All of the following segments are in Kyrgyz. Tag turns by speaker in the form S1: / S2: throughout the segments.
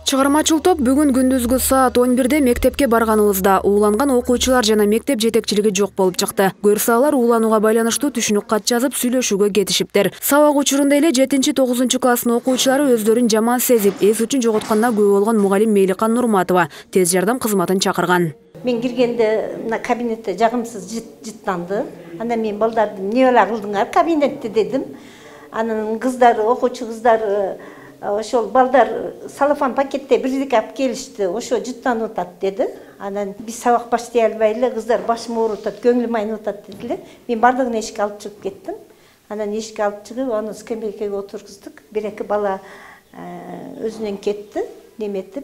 S1: Чыгармачыл топ бүгүн күндүзгү саат 11-де мектепке барганыбызда ууланган окуучулар жана мектеп жетекчилиги жок болуп чыкты. Көрсө алар ууланууга байланыштуу түшүнүк кат жазып сүйлөшүүгө кетишиптир. Сабак учурунда эле 7-9 класстын окуучулары өздөрүн жаман сезип, эс үчүн жоготконуна күбө болгон мугалим Мейликан Нурматова тез жардам кызматын чакырган.
S2: Мен киргенде мына кабинетте жагымсыз жыттанды. Анан мен балдарды эмне эле кылдыңар кабинетте дедим. Анан кыздар, окуучу кыздар ошол балдар салофан пакетте бирдеке алып келишти. Ошо жыттанып атат деди. Анан биз сабак баштай албай эле кыздар башым ооруп атат, көңүлүм айнып атат дедилер. Мен бардыгын эшикке алып чыгып кеттим. Анан эшикке алып чыгып, аны скамейкага отургуздук. Бир-эки бала өзүнөн кетти, неметип.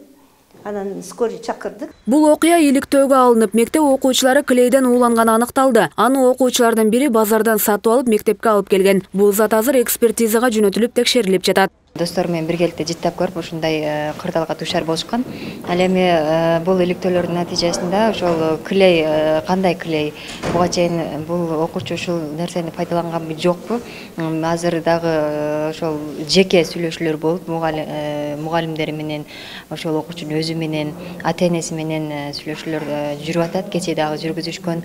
S2: Анан скорый чакырдык.
S1: Бул окуя иликтөөгө алынып, мектеп окуучулары клейден ууланганы аныкталды. Аны окуучулардын бири базардан сатып алып мектепке алып келген. Бул зат азыр экспертизага жөнөтүлүп текшерилип жатат.
S3: Достор менен биргеликте жыттап көрүп, ушундай кырдаалга дуушар болушкан. Ал эми бул иликтөөлөрдүн натыйжасында ошол клей, кандай клей, буга чейин бул окуучу ушул нерсени пайдаланганбы, жокпу? Азыр дагы ошол жеке сүйлөшүүлөр болуп, мугалимдери менен, ошол окуучунун өзү менен, ата-энеси менен сүйлөшүүлөр жүрүп атат. Кечээ дагы жүргүзүшкөн.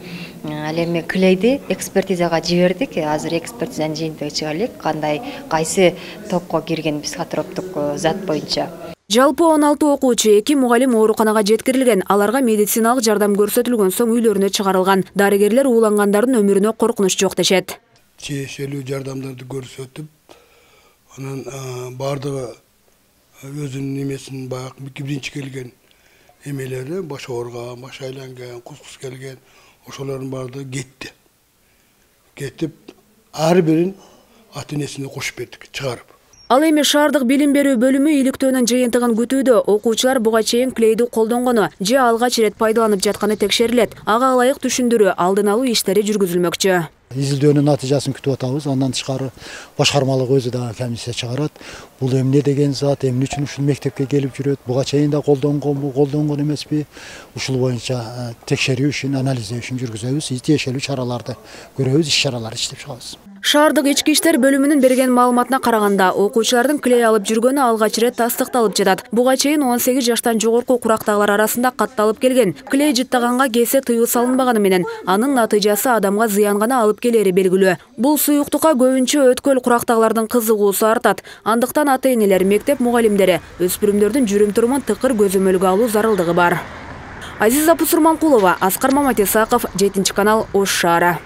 S3: Ал эми клейди экспертизага жибердик. Азыр экспертизанын жыйынтыгы чыга элек. Кандай, кайсы топко кирген психотроптук зат боюнча.
S1: Жалпы 16 окуучу, 2 мугалим ооруканага жеткирилген. Аларга медициналык жардам көрсөтүлгөн соң үйлөрүнө чыгарылган. Дарыгерлер уулангандардын өмүрүнө коркунуч жок дешет.
S4: Тиешелүү жардамдарды көрсөтүп, анан бардыгы өзүнүн немесин баягы биринчи келген эмелери, баш ооруган, баш айланган, кускус келген, ошолордун бардыгы кетти. Кетип, ар бирин ата-энесине кошуп бердик, чыгарып.
S1: Ал эми шаардык билим берүү бөлүмү иликтөөнүн жыйынтыгын күтүүдө. Окуучулар буга чейин клейди колдонгону же алгач ирет пайдаланып жатканы текшерилет. Ага ылайык түшүндүрүү, алдын алуу иштери жүргүзүлмөкчү.
S5: Изилдөөнүн натыйжасын күтүп атабыз. Андан тышкары башкармалык өзү дагы комиссия чыгарат. Бул эмне деген зат, эмне үчүн ушул мектепке келип жүрөт, буга чейин да колдонгонбу, колдонгон эмеспи? Ушул боюнча текшерүү ишин, анализдөө ишин жүргүзөбүз, тиешелүү чараларды көрөбүз, иш-чаралар иштеп чыгабыз.
S1: Шаардык ички иштер бөлүмүнүн берген маалыматына караганда, окуучулардын клей алып жүргөнү алгач ирет тастыкталып жатат. Буга чейин 18 жаштан жогорку курактагылар арасында катталып келген. Клей жыттаганга кесе тыюу салынбаганы менен, анын натыйжасы адамга зыян гана алып келери белгилүү. Бул суюктукка көбүнчө өткөл курактагылардын кызыгуусу артат. Андыктан ата-энелер, мектеп мугалимдери өспүрүмдөрдүн жүрүм-турумун тыкыр көзөмөлгө алуу зарылдыгы бар. Азиза Пусурманкулова, Аскар Маматесаков, 7 канал, Ош шаары.